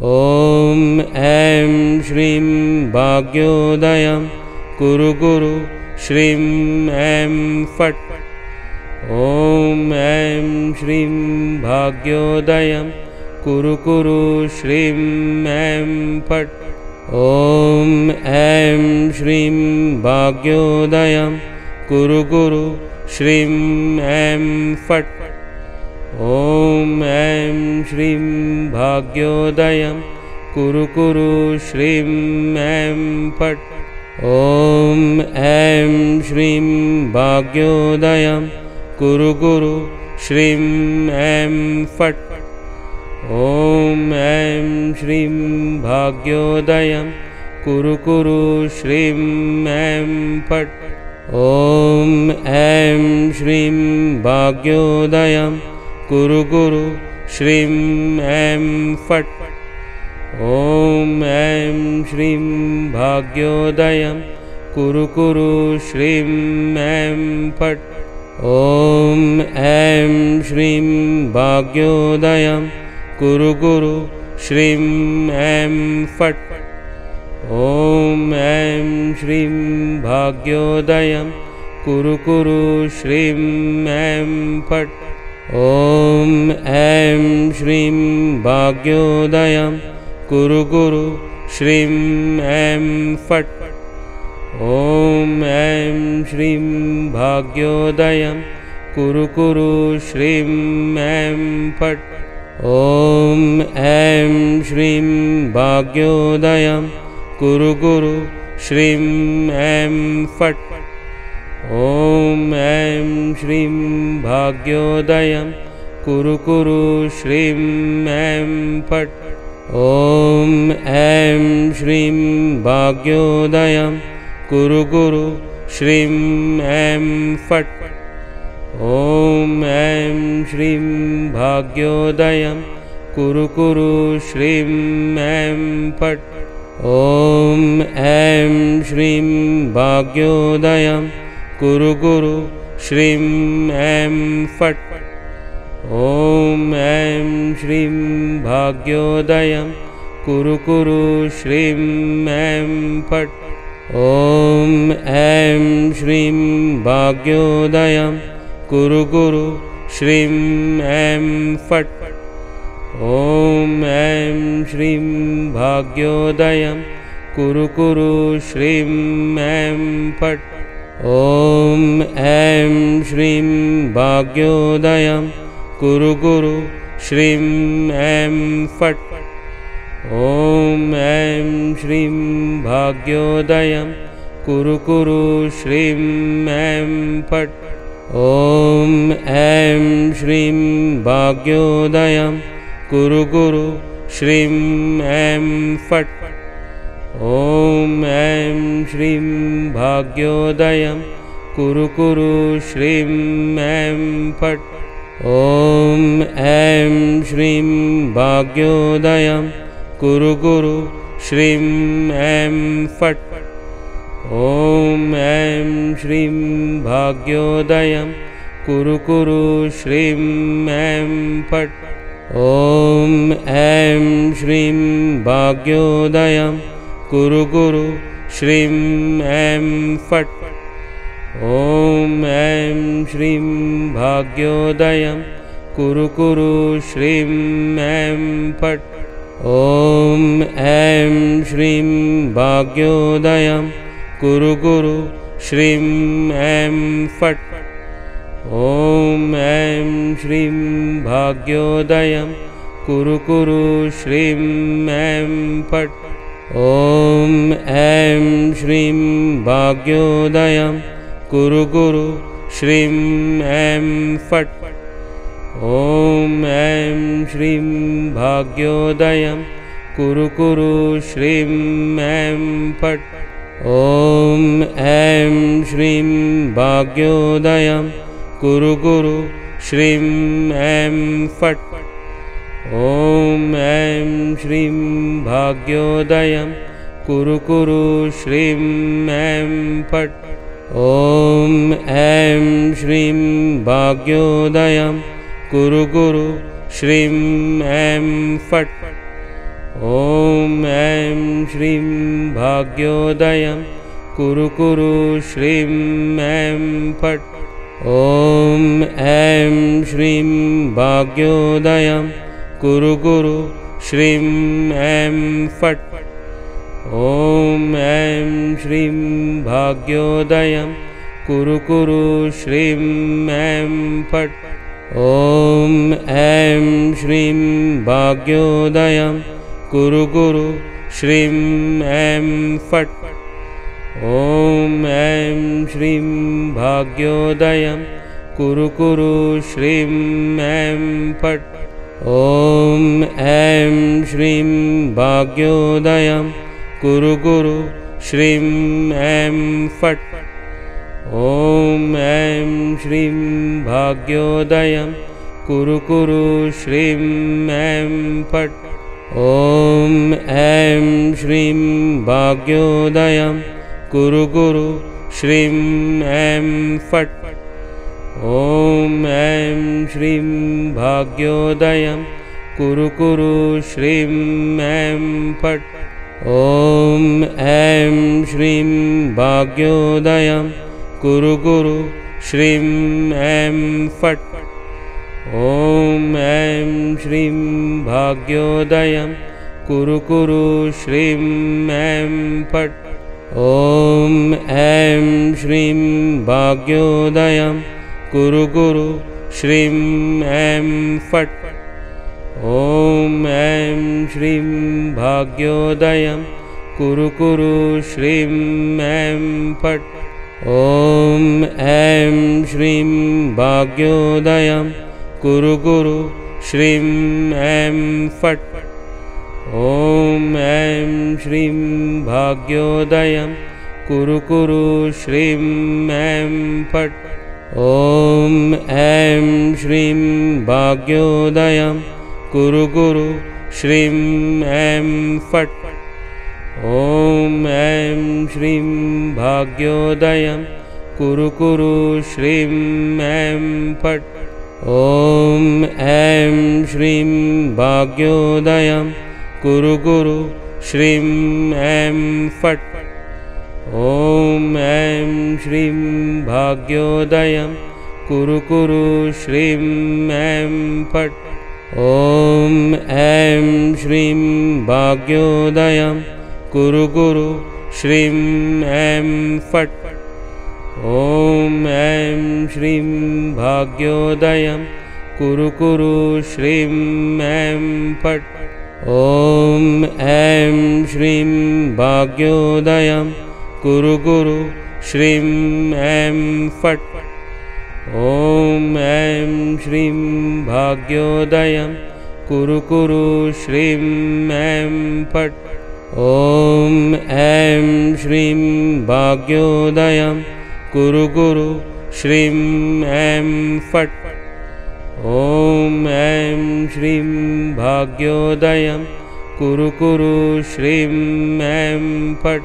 ॐ ऐं श्रीं भाग्योदयं कुरु कुरु श्रीं ऐं फट्। ॐ ऐं श्रीं भाग्योदयं कुरु कुरु श्रीं ऐं फट्। ॐ ऐं श्रीं भाग्योदयं कुरु कुरु श्रीं ऐं फट्। ॐ ऐं श्रीं भाग्योदयं कुरु कुरु श्रीं ऐं फट्। ॐ ऐं श्रीं भाग्योदयं कुरु कुरु श्रीं ऐं फट्। ॐ ऐं श्रीं भाग्योदयं कुरु कुरु श्रीं ऐं फट्। ॐ ऐं श्रीं भाग्योदयं कुरु कुरु श्रीं ऐं फट्। ॐ ऐं श्रीं भाग्योदयं कुरु कुरु श्रीं ऐं फट्। ॐ ऐं श्रीं भाग्योदयं कुरु कुरु श्रीं ऐं फट्। ॐ ऐं श्रीं भाग्योदयं कुरु कुरु श्रीं ऐं फट्। ॐ ऐं श्रीं भाग्योदयं कुरु कुरु श्रीं ऐं फट्। ॐ ऐं श्रीं भाग्योदयं कुरु कुरु श्रीं ऐं फट्। ॐ ऐं श्रीं भाग्योदयं कुरु कुरु श्रीं ऐं फट्। ॐ ऐं श्रीं भाग्योदयं कुरु कुरु श्रीं ऐं फट्। ॐ ऐं श्रीं भाग्योदयं कुरु कुरु श्रीं ऐं फट्। ॐ ऐं श्रीं भाग्योदयं कुरु कुरु श्रीं ऐं फट्। ॐ ऐं श्रीं भाग्योदयं कुरु कुरु श्रीं ऐं फट्। ॐ ऐं श्रीं भाग्योदयं कुरु कुरु श्रीं ऐं फट्। ॐ ऐं श्रीं भाग्योदयं कुरु कुरु श्रीं ऐं फट्। ॐ ऐं श्रीं भाग्योदयं कुरु कुरु श्रीं ऐं फट्। ॐ ऐं श्रीं भाग्योदयं कुरु कुरु श्रीं ऐं फट्। ॐ ऐं श्रीं भाग्योदयं कुरु कुरु श्रीं ऐं फट्। ॐ ऐं श्रीं भाग्योदयं कुरु कुरु श्रीं ऐं फट्। ॐ ऐं श्रीं भाग्योदयं कुरु कुरु श्रीं ऐं फट्। ॐ ऐं श्रीं भाग्योदयं कुरु कुरु श्रीं ऐं फट्। ॐ ऐं श्रीं भाग्योदयं कुरु कुरु श्रीं ऐं फट्। ॐ ऐं श्रीं भाग्योदयं कुरु कुरु श्रीं ऐं फट्। ॐ ऐं श्रीं भाग्योदयं कुरु कुरु श्रीं ऐं फट्। ॐ ऐं श्रीं भाग्योदयं कुरु कुरु श्रीं ऐं फट्। ॐ ऐं श्रीं भाग्योदयं कुरु कुरु श्रीं ऐं फट्। ॐ ऐं श्रीं भाग्योदयं कुरु कुरु श्रीं ऐं फट्। ॐ ऐं श्रीं भाग्योदयं कुरु कुरु श्रीं ऐं फट्। ॐ ऐं श्रीं भाग्योदयं कुरु कुरु श्रीं ऐं फट्। ॐ ऐं श्रीं भाग्योदयं कुरु कुरु श्रीं ऐं फट्। ॐ ऐं श्रीं भाग्योदयं कुरु कुरु श्रीं ऐं फट्। ॐ ऐं श्रीं भाग्योदयं कुरु कुरु श्रीं ऐं फट्। ॐ ऐं श्रीं भाग्योदयं कुरु कुरु श्रीं ऐं फट्। ॐ ऐं श्रीं भाग्योदयं कुरु कुरु श्रीं ऐं फट्। ॐ ऐं श्रीं भाग्योदयं कुरु कुरु श्रीं ऐं फट्। ॐ ऐं श्रीं भाग्योदयं कुरु कुरु श्रीं ऐं फट्। ॐ ऐं श्रीं भाग्योदयं कुरु कुरु श्रीं ऐं फट्। ॐ ऐं श्रीं भाग्योदयं कुरु कुरु श्रीं ऐं फट्। ॐ ऐं श्रीं भाग्योदयं कुरु कुरु श्रीं ऐं फट्। ॐ ऐं श्रीं भाग्योदयं कुरु कुरु श्रीं ऐं फट्। ॐ ऐं श्रीं भाग्योदयं कुरु कुरु श्रीं ऐं फट्। ॐ ऐं श्रीं भाग्योदयं कुरु कुरु श्रीं ऐं फट्। ॐ ऐं श्रीं भाग्योदयं कुरु कुरु श्रीं ऐं फट्। ॐ ऐं श्रीं भाग्योदयं कुरु कुरु श्रीं ऐं फट्। ॐ ऐं श्रीं भाग्योदयं कुरु कुरु श्रीं ऐं फट्। ॐ ऐं श्रीं भाग्योदयं कुरु कुरु श्रीं ऐं फट्। ॐ ऐं श्रीं भाग्योदयं कुरु कुरु श्रीं ऐं फट्। ॐ ऐं श्रीं भाग्योदयं कुरु कुरु श्रीं ऐं फट्। ॐ ऐं श्रीं भाग्योदयं कुरु कुरु श्रीं ऐं फट्। ॐ ऐं श्रीं भाग्योदयं कुरु कुरु श्रीं ऐं फट्। ॐ ऐं श्रीं भाग्योदयं कुरु कुरु श्रीं ऐं फट्। ॐ ऐं श्रीं भाग्योदयं कुरु कुरु श्रीं ऐं फट्। ॐ ऐं श्रीं भाग्योदयं कुरु कुरु श्रीं ऐं फट्। ॐ ऐं श्रीं भाग्योदयं कुरु कुरु श्रीं ऐं फट्। ॐ ऐं श्रीं भाग्योदयं कुरु कुरु श्रीं ऐं फट्। ॐ ऐं श्रीं भाग्योदयं कुरु कुरु श्रीं ऐं फट्।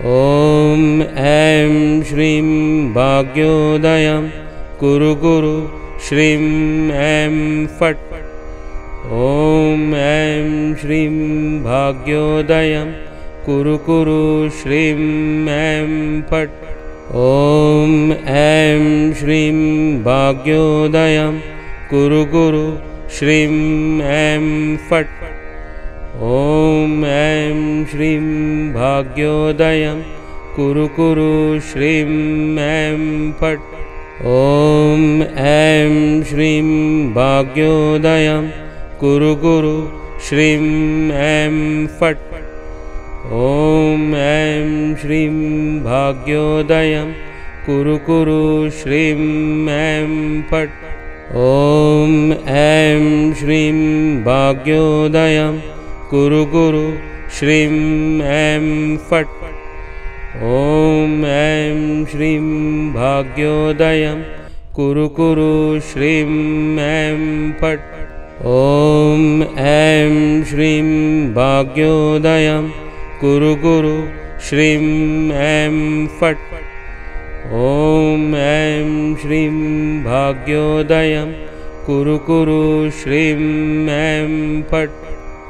ॐ ऐं श्रीं भाग्योदयं कुरु कुरु श्रीं ऐं फट्। ॐ ऐं श्रीं भाग्योदयं कुरु कुरु श्रीं ऐं फट्। ॐ ऐं श्रीं भाग्योदयं कुरु कुरु श्रीं ऐं फट्। ॐ ऐं श्रीं भाग्योदयं कुरु कुरु श्रीं ऐं फट्। ॐ ऐं श्रीं भाग्योदयं कुरु कुरु श्रीं ऐं फट्। ॐ ऐं श्रीं भाग्योदयं कुरु कुरु श्रीं ऐं फट्। ॐ ऐं श्रीं भाग्योदयं कुरु कुरु श्रीं ऐं फट्। ॐ ऐं श्रीं भाग्योदयं कुरु कुरु श्रीं ऐं फट्। ॐ ऐं श्रीं भाग्योदयं कुरु कुरु श्रीं ऐं फट्। ॐ ऐं श्रीं भाग्योदयं कुरु कुरु श्रीं ऐं फट्।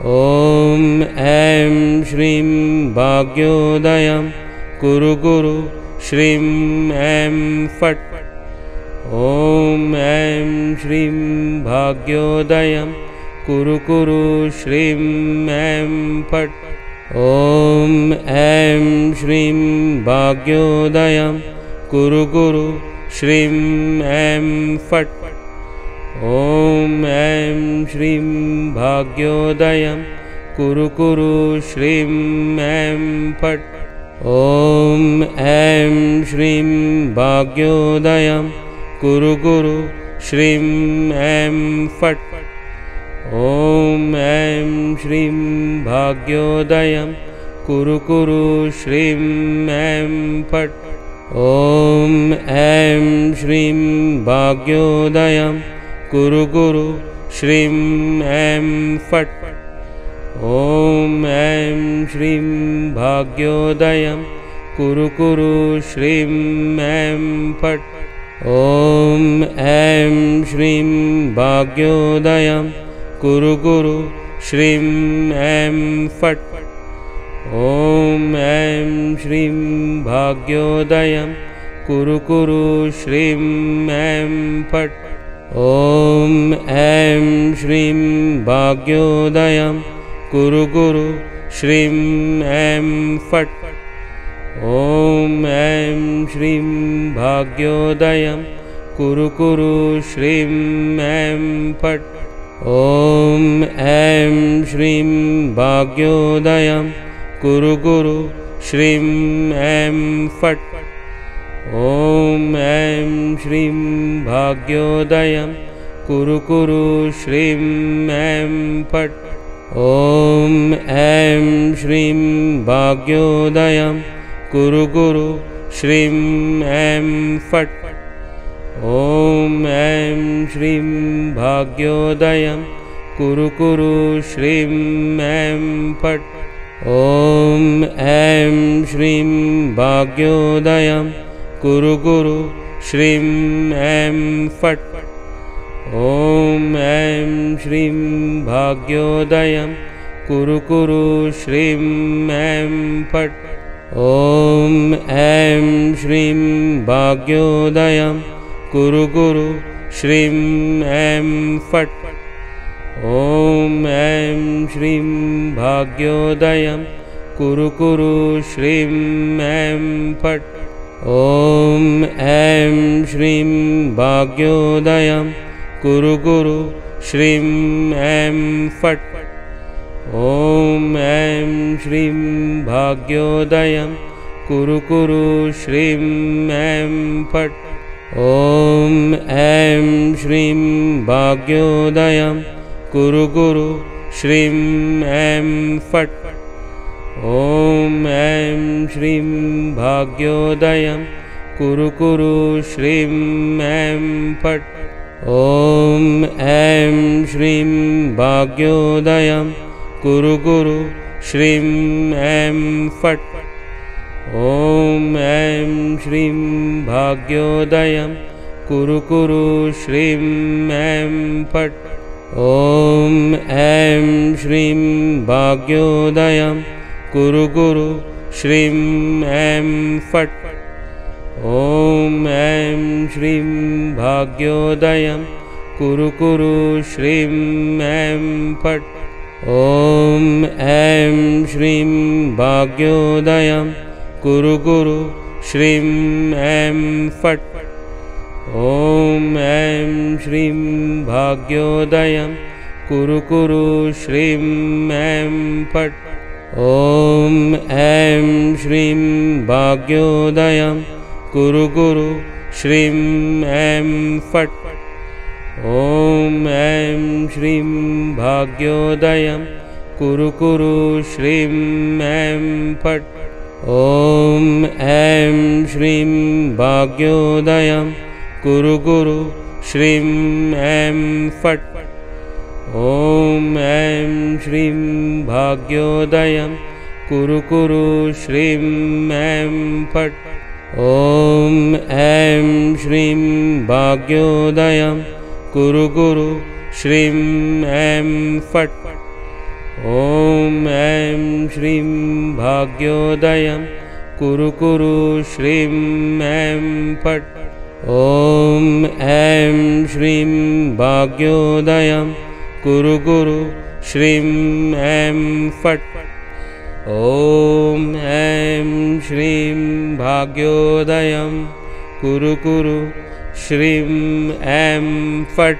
ॐ ऐं श्रीं भाग्योदयं कुरु कुरु श्रीं ऐं फट्। ॐ ऐं श्रीं भाग्योदयं कुरु कुरु श्रीं ऐं फट्। ॐ ऐं श्रीं भाग्योदयं कुरु कुरु श्रीं ऐं फट्। ॐ ऐं श्रीं भाग्योदयं कुरु कुरु श्रीं ऐं फट्। ॐ ऐं श्रीं भाग्योदयं कुरु कुरु श्रीं ऐं फट्। ॐ ऐं श्रीं भाग्योदयं कुरु कुरु श्रीं ऐं फट्। ॐ ऐं श्रीं भाग्योदयं कुरु कुरु श्रीं ऐं फट्। ॐ ऐं श्रीं भाग्योदयं कुरु कुरु श्रीं ऐं फट्। ॐ ऐं श्रीं भाग्योदयं कुरु कुरु श्रीं ऐं फट्। ॐ ऐं श्रीं भाग्योदयं कुरु कुरु श्रीं ऐं फट्। ॐ ऐं श्रीं भाग्योदयं कुरु कुरु श्रीं ऐं फट्। ॐ ऐं श्रीं भाग्योदयं कुरु कुरु श्रीं ऐं फट्। ॐ ऐं श्रीं भाग्योदयं कुरु कुरु श्रीं ऐं फट्। ॐ ऐं श्रीं भाग्योदयं कुरु कुरु श्रीं ऐं फट्। ॐ ऐं श्रीं भाग्योदयं कुरु कुरु श्रीं ऐं फट्। ॐ ऐं श्रीं भाग्योदयं कुरु कुरु श्रीं ऐं फट्। ॐ ऐं श्रीं भाग्योदयं कुरु कुरु श्रीं ऐं फट्। ॐ ऐं श्रीं भाग्योदयं कुरु कुरु श्रीं ऐं फट्। ॐ ऐं श्रीं भाग्योदयं कुरु कुरु श्रीं ऐं फट्। ॐ ऐं श्रीं भाग्योदयं कुरु कुरु श्रीं ऐं फट्। ॐ ऐं श्रीं भाग्योदयं कुरु कुरु श्रीं ऐं फट्। ॐ ऐं श्रीं भाग्योदयं कुरु कुरु श्रीं ऐं फट्। ॐ ऐं श्रीं भाग्योदयं कुरु कुरु श्रीं ऐं फट्। ॐ ऐं श्रीं भाग्योदयं कुरु कुरु श्रीं ऐं फट्। ॐ ऐं श्रीं भाग्योदयं कुरु कुरु श्रीं ऐं फट्। ॐ ऐं श्रीं भाग्योदयं कुरु कुरु श्रीं ऐं फट्। ॐ ऐं श्रीं भाग्योदयं कुरु कुरु श्रीं ऐं फट्। ॐ ऐं श्रीं भाग्योदयं कुरु कुरु श्रीं ऐं फट्। ॐ ऐं श्रीं भाग्योदयं कुरु कुरु श्रीं ऐं फट्। ॐ ऐं श्रीं भाग्योदयं कुरु कुरु श्रीं ऐं फट्। ॐ ऐं श्रीं भाग्योदयं कुरु कुरु श्रीं ऐं फट्। ॐ ऐं श्रीं भाग्योदयं कुरु कुरु श्रीं ऐं फट्। ॐ ऐं श्रीं भाग्योदयं कुरु कुरु श्रीं ऐं फट्। ॐ ऐं श्रीं भाग्योदयं कुरु कुरु श्रीं ऐं फट्। ॐ ऐं श्रीं भाग्योदयं कुरु कुरु श्रीं ऐं फट्। ॐ ऐं श्रीं भाग्योदयं कुरु कुरु श्रीं ऐं फट् ॐ ऐं श्रीं भाग्योदयं कुरु कुरु श्रीं ऐं फट् ॐ ऐं श्रीं भाग्योदयं कुरु कुरु श्रीं ऐं फट्।